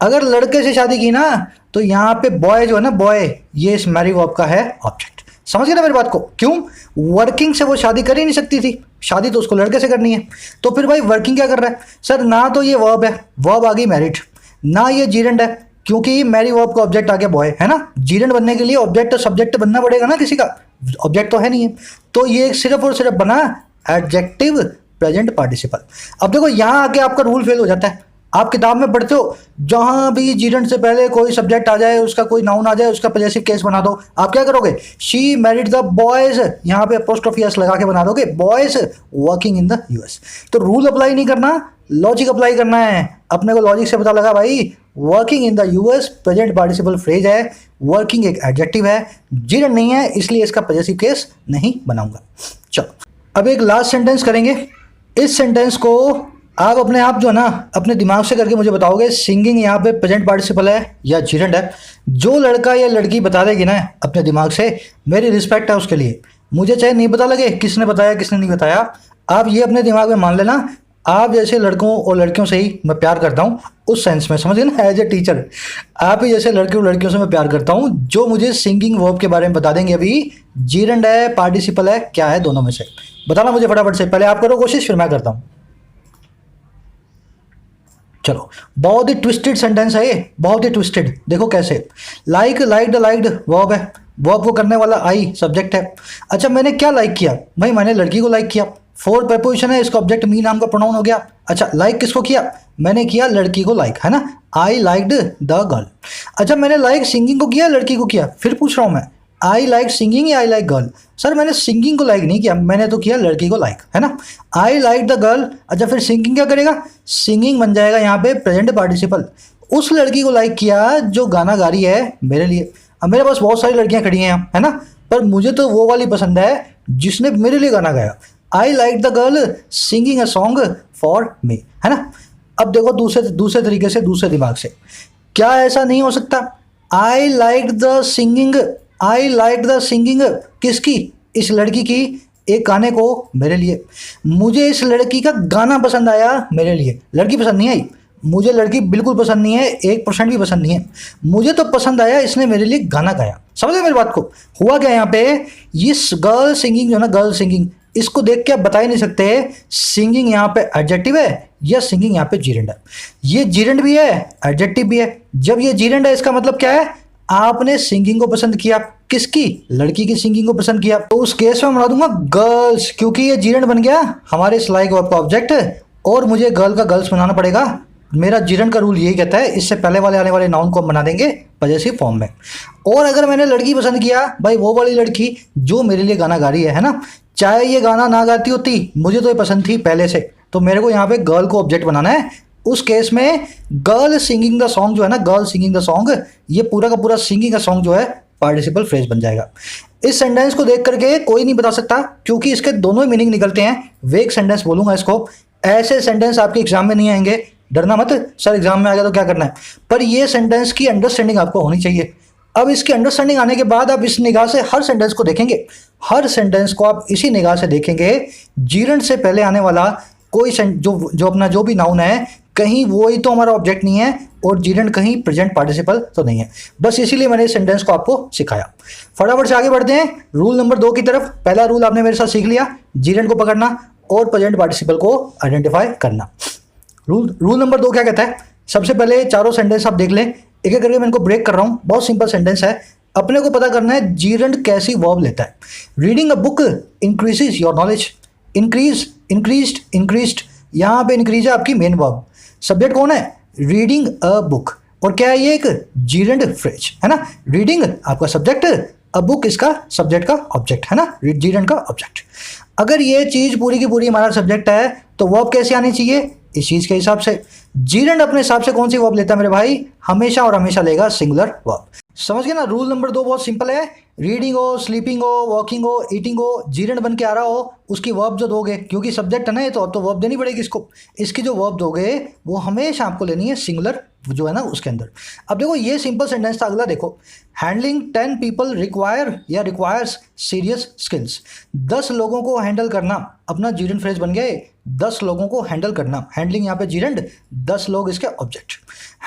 अगर लड़के से शादी की ना तो यहाँ पे बॉय जो है ना, बॉय, ये इस मैरी वर्ब का है ऑब्जेक्ट। समझ गए ना मेरी बात को? क्यों? वर्किंग से वो शादी कर ही नहीं सकती थी, शादी तो उसको लड़के से करनी है। तो फिर भाई वर्किंग क्या कर रहा है? सर ना तो ये वर्ब है, वर्ब आ गई मैरिड, ना ये जीरेंड है, क्योंकि मैरी वर्ब का ऑब्जेक्ट आ गया बॉय, है ना। जीरेंड बनने के लिए ऑब्जेक्ट सब्जेक्ट बनना पड़ेगा ना किसी का, ऑब्जेक्ट तो है नहीं है, तो ये सिर्फ और सिर्फ बना एडजेक्टिव प्रेजेंट पार्टिसिपल। अब देखो यहाँ आके आपका रूल फेल हो जाता है। आप किताब में पढ़ते हो जहां भी जीरेंड से पहले कोई सब्जेक्ट आ जाए, उसका कोई नाउन आ जाए, उसका पॉजेसिव केस बना दो। आप क्या करोगे, शी मैरिड द बॉयज, यहाँ पे अपोस्ट्रोफी एस लगा के बना दोगे, boys working in the US. तो रूल अप्लाई नहीं करना, लॉजिक अप्लाई करना है। अपने को लॉजिक से पता लगा भाई working in the US present participle phrase है, वर्किंग एक एडजेक्टिव है, जीरेंड नहीं है, इसलिए इसका पॉजेसिव केस नहीं बनाऊंगा। चलो अब एक लास्ट सेंटेंस करेंगे। इस सेंटेंस को आप अपने आप जो है ना अपने दिमाग से करके मुझे बताओगे सिंगिंग यहाँ पे प्रेजेंट पार्टिसिपल है या जीरेंड है। जो लड़का या लड़की बता देगी ना अपने दिमाग से, मेरी रिस्पेक्ट है उसके लिए। मुझे चाहे नहीं पता लगे किसने बताया किसने नहीं बताया, आप ये अपने दिमाग में मान लेना, आप जैसे लड़कों और लड़कियों से ही मैं प्यार करता हूँ, उस सेंस में समझ गए ना, एज ए टीचर आप ही जैसे लड़के और लड़कियों से मैं प्यार करता हूँ जो मुझे सिंगिंग वर्ब के बारे में बता देंगे अभी जीरेंड है पार्टिसिपल है क्या है, दोनों में से बताना मुझे फटाफट से। पहले आप करो कोशिश, फिर मैं करता हूँ। चलो बहुत ही ट्विस्टेड सेंटेंस है ये, बहुत ही ट्विस्टेड। देखो कैसे, लाइक लाइक्ड लाइक्ड वर्ब है, वर्ब को करने वाला आई सब्जेक्ट है। अच्छा मैंने क्या लाइक किया भाई, मैंने लड़की को लाइक किया, फोर प्रपोजिशन है, इसका ऑब्जेक्ट मी नाम का प्रोनाउन हो गया। अच्छा लाइक किसको किया, मैंने किया लड़की को लाइक, है ना, आई लाइक्ड द गर्ल। अच्छा मैंने लाइक सिंगिंग को किया लड़की को किया, फिर पूछ रहा हूँ मैं आई लाइक सिंगिंग या आई लाइक गर्ल। सर मैंने सिंगिंग को लाइक नहीं किया, मैंने तो किया लड़की को लाइक, है ना, आई लाइक द गर्ल। अच्छा फिर सिंगिंग क्या करेगा, सिंगिंग बन जाएगा यहाँ पे प्रेजेंट पार्टिसिपल। उस लड़की को लाइक किया जो गाना गा रही है मेरे लिए। अब मेरे पास बहुत सारी लड़कियां खड़ी हैं यहाँ, है ना, पर मुझे तो वो वाली पसंद है जिसने मेरे लिए गाना गाया। I like the girl singing a song for me, है ना। अब देखो दूसरे तरीके से, दूसरे दिमाग से, क्या ऐसा नहीं हो सकता, I like the singing, I like the singing किसकी, इस लड़की की, एक गाने को मेरे लिए। मुझे इस लड़की का गाना पसंद आया मेरे लिए, लड़की पसंद नहीं आई, मुझे लड़की बिल्कुल पसंद नहीं है, 1% भी पसंद नहीं है, मुझे तो पसंद आया इसने मेरे लिए गाना गाया। समझ गए मेरी बात को। हुआ क्या यहाँ पे, इस गर्ल सिंगिंग जो है ना, गर्ल सिंगिंग, इसको देख के आप बता ही नहीं सकते सिंगिंग यहाँ पे एडजेक्टिव है या सिंगिंग यहाँ पे जीरेंड है। ये जीरेंड भी है एडजेक्टिव भी है। जब ये जीरेंड है इसका मतलब क्या है, आपने सिंगिंग को पसंद किया, किसकी, लड़की की सिंगिंग को पसंद किया, तो उस केस में मैं बना दूंगा गर्ल्स, क्योंकि ये जीरेंड बन गया हमारे इस लाइक वर्ब का ऑब्जेक्ट, और मुझे गर्ल का गर्ल्स बनाना पड़ेगा। मेरा जीरेंड का रूल यही कहता है, इससे पहले वाले आने वाले नाउन को हम बना देंगे पॉजेसिव फॉर्म में। और अगर मैंने लड़की पसंद किया, भाई वो वाली लड़की जो मेरे लिए गाना गा रही है ना, चाहे ये गाना ना गाती होती, मुझे तो ये पसंद थी पहले से, तो मेरे को यहाँ पे गर्ल को ऑब्जेक्ट बनाना है। उस केस में गर्ल सिंगिंग द सॉन्ग जो है ना, गर्ल सिंगिंग द सॉन्ग, ये पूरा का पूरा सिंगिंग द सॉन्ग जो है पार्टिसिपल फ्रेज बन जाएगा। इस सेंटेंस को देख करके कोई नहीं बता सकता, क्योंकि इसके दोनों ही मीनिंग निकलते हैं। वेग सेंटेंस बोलूंगा इसको। ऐसे सेंटेंस आपके एग्जाम में नहीं आएंगे, डरना मत, सर एग्जाम में आ गया तो क्या करना है, पर ये सेंटेंस की अंडरस्टैंडिंग आपको होनी चाहिए। अब इसकी अंडरस्टैंडिंग आने के बाद आप इस निगाह से हर सेंटेंस को देखेंगे, हर सेंटेंस को आप इसी निगाह से देखेंगे, जीरेंड से पहले आने वाला कोई जो अपना जो भी नाउन है, कहीं वो ही तो हमारा ऑब्जेक्ट नहीं है, और जीरेंड कहीं प्रेजेंट पार्टिसिपल तो नहीं है। बस इसीलिए मैंने इस सेंटेंस को आपको सिखाया। फटाफट से आगे बढ़ते हैं रूल नंबर 2 की तरफ। पहला रूल आपने मेरे साथ सीख लिया, जीरेंड को पकड़ना और प्रेजेंट पार्टिसिपल को आइडेंटिफाई करना। रूल नंबर 2 क्या कहता है, सबसे पहले चारों सेंटेंस आप देख लें, एक एक करके मैं इनको ब्रेक कर रहा हूँ। बहुत सिंपल सेंटेंस है, अपने को पता करना है जीरेंड कैसी वर्ब लेता है। Reading a book increases your knowledge, increased, यहाँ पे इंक्रीज है आपकी मेन वर्ब, सब्जेक्ट कौन है, रीडिंग अ बुक, और क्या है ये एक जीरेंड फ्रेज, है ना। रीडिंग आपका सब्जेक्ट, अ बुक इसका सब्जेक्ट का ऑब्जेक्ट, है ना, जीरेंड का ऑब्जेक्ट। अगर ये चीज पूरी की पूरी हमारा सब्जेक्ट है तो वर्ब कैसे आनी चाहिए, इस चीज के हिसाब से। जीरेंड अपने हिसाब से कौन सी वर्ब लेता है मेरे भाई, हमेशा और हमेशा लेगा सिंगुलर वर्ब। समझ गए ना। रूल नंबर 2 बहुत सिंपल है, रीडिंग हो, स्लीपिंग हो, वॉकिंग हो, ईटिंग हो, जीरेंड बन के आ रहा हो, उसकी वर्ब जो दोगे, क्योंकि सब्जेक्ट है ना ये, तो वर्ब देनी पड़ेगी इसको। इसकी जो वर्ब दोगे वो हमेशा आपको लेनी है सिंगुलर जो है ना उसके अंदर। अब देखो ये सिंपल सेंटेंस था। अगला देखो, हैंडलिंग 10 पीपल रिक्वायर या रिक्वायर्स सीरियस स्किल्स। 10 लोगों को हैंडल करना, अपना जीरेंड फ्रेज बन गए, 10 लोगों को हैंडल करना। हैंडलिंग यहाँ पे जीरेंड, 10 लोग इसके ऑब्जेक्ट।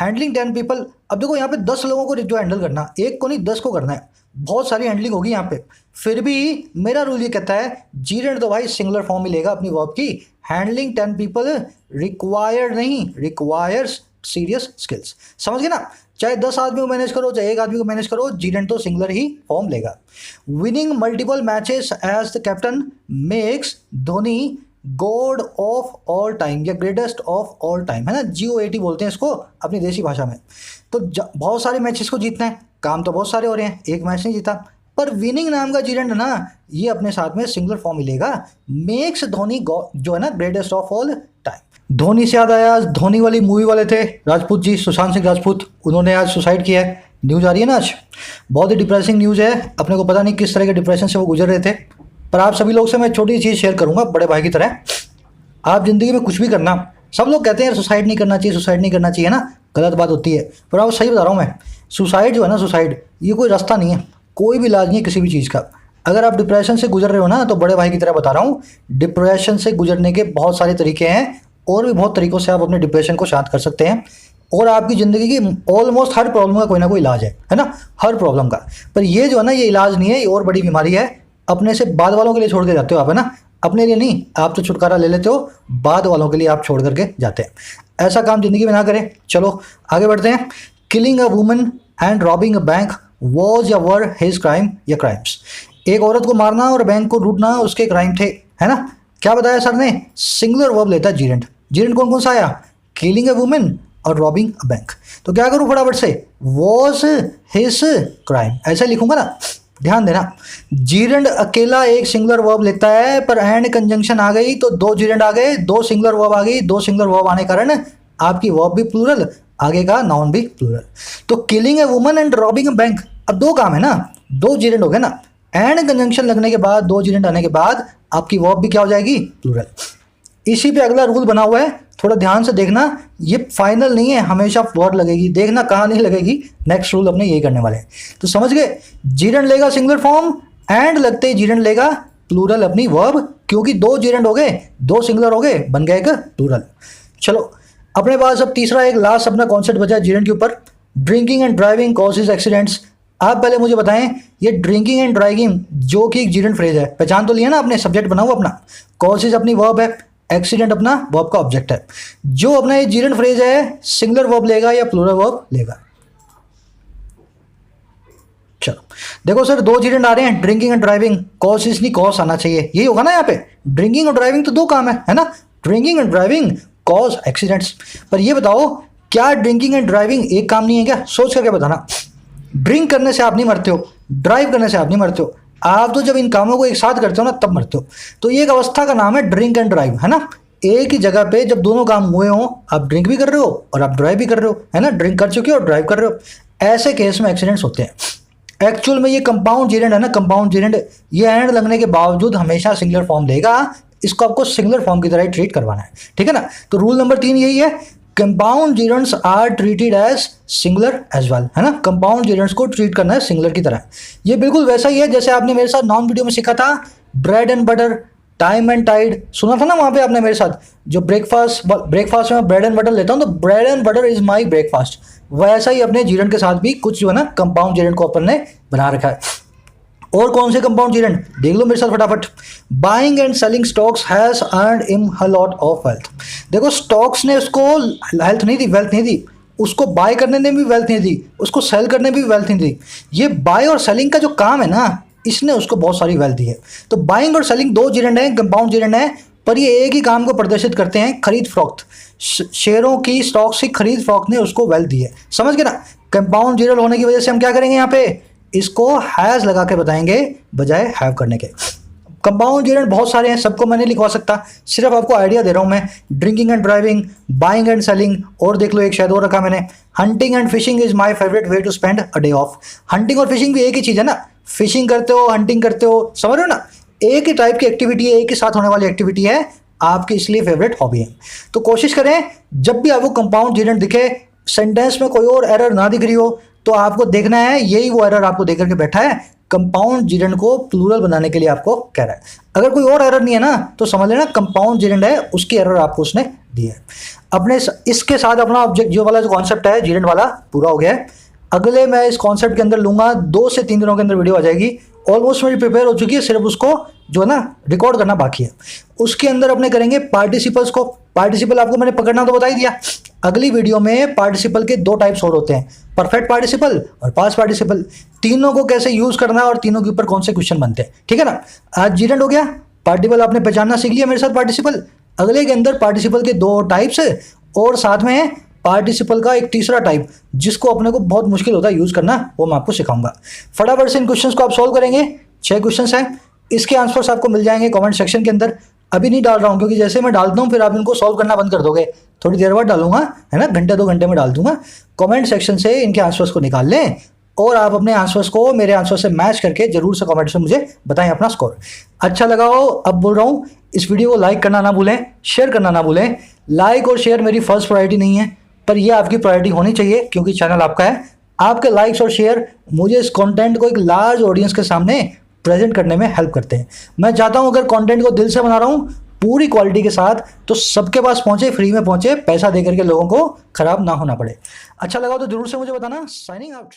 हैंडलिंग 10 पीपल, अब देखो यहाँ पे 10 लोगों को जो हैंडल करना, एक को नहीं 10 को करना है, बहुत सारी हैंडलिंग होगी यहाँ पे। फिर भी मेरा रूल ये कहता है जीरेंड तो भाई सिंगुलर फॉर्म मिलेगा अपनी वर्ब की। हैंडलिंग 10 पीपल रिक्वायर नहीं, रिक्वायर्स सीरियस स्किल्स। समझ गए ना। चाहे 10 आदमी को मैनेज करो, चाहे एक आदमी को मैनेज करो, जीरेंट तो सिंगुलर ही फॉर्म लेगा। Winning multiple matches as the captain makes Dhoni god of all time या ग्रेटेस्ट ऑफ ऑल टाइम, है ना, GOAT बोलते हैं इसको अपनी देसी भाषा में। तो बहुत सारे मैचेस को जीतना है, काम तो बहुत सारे हो रहे हैं, एक मैच नहीं जीता, पर विनिंग नाम का जीरेंट ना ये अपने साथ में सिंगुलर फॉर्म ही लेगा, मेक्स धोनी जो है ना greatest of all time. Dhoni से याद आया, धोनी वाली मूवी वाले थे राजपूत जी, सुशांत सिंह राजपूत, उन्होंने आज सुसाइड किया है, न्यूज़ आ रही है ना आज, बहुत ही डिप्रेसिंग न्यूज़ है, अपने को पता नहीं किस तरह के डिप्रेशन से वो गुजर रहे थे। पर आप सभी लोग से मैं छोटी चीज़ शेयर करूंगा बड़े भाई की तरह, आप ज़िंदगी में कुछ भी करना, सब लोग कहते हैं सुसाइड नहीं करना चाहिए, सुसाइड नहीं करना चाहिए ना, गलत बात होती है, पर आप सही बता रहा हूँ मैं, सुसाइड जो है ना, सुसाइड ये कोई रास्ता नहीं है, कोई भी इलाज नहीं है किसी भी चीज़ का। अगर आप डिप्रेशन से गुजर रहे हो ना, तो बड़े भाई की तरह बता रहा हूँ, डिप्रेशन से गुजरने के बहुत सारे तरीके हैं, और भी बहुत तरीक़ों से आप अपने डिप्रेशन को शांत कर सकते हैं, और आपकी ज़िंदगी की ऑलमोस्ट हर प्रॉब्लम का कोई ना कोई इलाज है ना, हर प्रॉब्लम का। पर ये जो है ना, ये इलाज नहीं है, ये और बड़ी बीमारी है, अपने से बाद वालों के लिए छोड़ के जाते हो आप, है ना, अपने लिए नहीं, आप तो छुटकारा ले लेते हो, बाद वालों के लिए आप छोड़ करके जाते हैं। ऐसा काम ज़िंदगी में ना करें। चलो आगे बढ़ते हैं। Killing a woman and robbing a bank was या वर हिज क्राइम या क्राइम्स। एक औरत को मारना और बैंक को लूटना उसके क्राइम थे, है ना। क्या बताया सर ने, सिंगुलर वर्ब लेता है जीरेंट। जीरेंट कौन कौन सा आया, किलिंग अ वुमन और रॉबिंग अ बैंक। तो क्या करूँ फटाफट से, वॉज हिज क्राइम ऐसा लिखूंगा ना, ध्यान देना। जीरेंट अकेला एक सिंगुलर वर्ब लेता है, पर एंड कंजंक्शन आ गई तो दो जीरेंट आ गए, दो सिंगुलर वर्ब आ गई, दो सिंगुलर वर्ब आने के कारण आपकी वर्ब भी प्लूरल, आगे का नाउन भी प्लूरल। तो killing a woman and robbing a bank, अब दो काम है ना, दो जीरेंट हो गए ना, एंड कंजंक्शन लगने के बाद, दो जीरेंट आने के बाद आपकी वर्ब भी क्या हो जाएगी, प्लूरल। इसी पे अगला रूल बना हुआ है, थोड़ा ध्यान से देखना, ये फाइनल नहीं है, हमेशा वर्ड लगेगी, देखना कहाँ नहीं लगेगी, नेक्स्ट रूल अपने यही करने वाले हैं। तो समझ गए, जीरेंट लेगा सिंगुलर फॉर्म, एंड लगते ही जीरेंट लेगा प्लूरल अपनी वर्ब, क्योंकि दो जीरेंट हो गए, दो सिंगुलर हो गए, बन गया एक प्लूरल। चलो अपने पास अब तीसरा एक लास्ट अपना कॉन्सेप्ट बचा है जीरेंट के ऊपर, drinking and driving causes accidents. आप पहले मुझे बताएं, ये ड्रिंकिंग एंड ड्राइविंग जो कि एक जीरेंट फ्रेज है, पहचान तो लिया ना आपने, सब्जेक्ट बना हुआ अपना, कॉजेज अपनी वर्ब है, एक्सीडेंट अपना वर्ब का ऑब्जेक्ट है। जो अपना ये जीरेंट फ्रेज है, सिंगुलर वर्ब लेगा या प्लूरल वर्ब लेगा। चलो देखो सर, दो जीरेंट आ रहे हैं, ड्रिंकिंग एंड ड्राइविंग, कॉजेज नहीं कॉज आना चाहिए, यही होगा ना यहाँ पे, ड्रिंकिंग और ड्राइविंग तो दो काम है ना, drinking and driving cause accidents. पर ये बताओ, क्या ड्रिंकिंग एंड ड्राइविंग एक काम नहीं है क्या, सोच करके बताना। ड्रिंक करने से आप नहीं मरते हो, ड्राइव करने से आप नहीं मरते हो, आप तो जब इन कामों को एक साथ करते हो ना तब मरते हो। तो ये एक अवस्था का नाम है ड्रिंक एंड ड्राइव, है ना। एक ही जगह पे जब दोनों काम हुए हों, आप ड्रिंक भी कर रहे हो और आप ड्राइव भी कर रहे हो, है ना, ड्रिंक कर चुके हो और ड्राइव कर रहे हो, ऐसे केस में एक्सीडेंट्स होते हैं। एक्चुअल में ये कंपाउंड जीरेंट है ना, कंपाउंड जीरेंट, ये एंड लगने के बावजूद हमेशा सिंगुलर फॉर्म लेगा, इसको आपको सिंगुलर फॉर्म की तरह ही ट्रीट करवाना है, ठीक है ना। तो रूल नंबर 3 यही है, compound gerunds are treated as singular as well, है ना, कंपाउंड जीरेंट्स को ट्रीट करना है सिंगुलर की तरह। ये बिल्कुल वैसा ही है जैसे आपने मेरे साथ नॉन वीडियो में सीखा था, bread and butter, time and tide, सुना था ना वहाँ पे आपने मेरे साथ, जो ब्रेकफास्ट में मैं ब्रेड एंड बटर लेता हूँ, तो bread and butter is my breakfast, वैसा ही अपने जीरेंट के साथ भी कुछ जो है ना कंपाउंड जीरेंट को अपन ने बना रखा है। और कौन से कंपाउंड जीरेंट देख लो मेरे साथ फटाफट। Buying and selling stocks has earned him a lot of wealth. देखो स्टॉक्स ने उसको हेल्थ नहीं दी, वेल्थ नहीं दी, उसको बाय करने ने भी वेल्थ नहीं दी, उसको सेल करने भी वेल्थ नहीं दी। ये बाय और सेलिंग का जो काम है ना, इसने उसको बहुत सारी वेल्थ दी है। तो बाइंग और सेलिंग दो जीरेंट हैं, कंपाउंड जीरेंट है, पर ये एक ही काम को प्रदर्शित करते हैं, खरीद फरोख्त, शेयरों की, स्टॉक्स की खरीद फरोख्त ने उसको वेल्थ दी है, समझ गए ना। कंपाउंड जीरेंट होने की वजह से हम क्या करेंगे यहाँ पे, इसको हैज लगा के बताएंगे बजाय हैव करने के। कंपाउंड जीरेंट बहुत सारे हैं, सबको मैं नहीं लिखवा सकता, सिर्फ आपको आइडिया दे रहा हूं मैं। Drinking and driving, buying and selling, और देख लो एक शायद और रखा मैंने, hunting and fishing is my favourite way to spend a day off. Hunting और फिशिंग भी एक ही चीज़ है ना, फिशिंग करते हो, हंटिंग करते हो, समझ रहे हो ना, एक ही टाइप की एक्टिविटी है, एक ही साथ होने वाली एक्टिविटी है, आपकी इसलिए फेवरेट हॉबी है। तो कोशिश करें जब भी आपको कंपाउंड जीरेंट दिखे, सेंटेंस में कोई और एरर ना दिख रही हो, तो आपको देखना है यही वो एरर आपको देकर के बैठा है, कंपाउंड जीरेंट को प्लूरल बनाने के लिए आपको कह रहा है। अगर कोई और एरर नहीं है ना, तो समझ लेना कंपाउंड जीरेंट है, उसकी एरर आपको उसने दी है। अपने इसके साथ अपना ऑब्जेक्ट जो वाला जो कॉन्सेप्ट है जीरेंट वाला पूरा हो गया है। अगले मैं इस कॉन्सेप्ट के अंदर लूंगा, 2 से 3 दिनों के अंदर वीडियो आ जाएगी, ऑलमोस्ट मेरी प्रिपेयर हो चुकी है, सिर्फ उसको जो है ना रिकॉर्ड करना बाकी है। उसके अंदर अपने करेंगे पार्टिसिपल्स को। पार्टिसिपल आपको मैंने पकड़ना तो बता ही दिया। अगली वीडियो में पार्टिसिपल के दो टाइप्स और होते हैं, परफेक्ट पार्टिसिपल और पास्ट पार्टिसिपल। तीनों को कैसे यूज करना है और तीनों के ऊपर कौन से क्वेश्चन बनते हैं, ठीक है ना। आज जीरेंट हो गया, पार्टिसिपल आपने पहचानना सीख लिया मेरे साथ पार्टिसिपल। अगले के अंदर पार्टिसिपल के दो टाइप्स है और साथ में पार्टिसिपल का एक तीसरा टाइप जिसको अपने को बहुत मुश्किल होता है यूज करना, वो मैं आपको सिखाऊंगा। फटाफट से इन क्वेश्चंस को आप सॉल्व करेंगे। 6 क्वेश्चंस हैं, इसके आंसर्स आपको मिल जाएंगे कमेंट सेक्शन के अंदर। अभी नहीं डाल रहा हूँ क्योंकि जैसे मैं डालता हूँ फिर आप इनको सॉल्व करना बंद कर दोगे, थोड़ी देर बाद डालूंगा, है ना, घंटे 2 घंटे में डाल दूंगा। कमेंट सेक्शन से इनके आंसर्स को निकाल लें और आप अपने आंसर्स को मेरे आंसर से मैच करके जरूर से कमेंट में मुझे बताएं अपना स्कोर। अच्छा लगा हो, अब बोल रहा हूँ, इस वीडियो को लाइक करना ना भूलें, शेयर करना ना भूलें। लाइक और शेयर मेरी फर्स्ट प्रायोरिटी नहीं है, पर यह आपकी प्रायोरिटी होनी चाहिए क्योंकि चैनल आपका है। आपके लाइक्स और शेयर मुझे इस कंटेंट को एक लार्ज ऑडियंस के सामने प्रेजेंट करने में हेल्प करते हैं। मैं चाहता हूं अगर कंटेंट को दिल से बना रहा हूं पूरी क्वालिटी के साथ तो सबके पास पहुंचे, फ्री में पहुंचे, पैसा देकर के लोगों को खराब ना होना पड़े। अच्छा लगा तो जरूर से मुझे बताना। Signing out.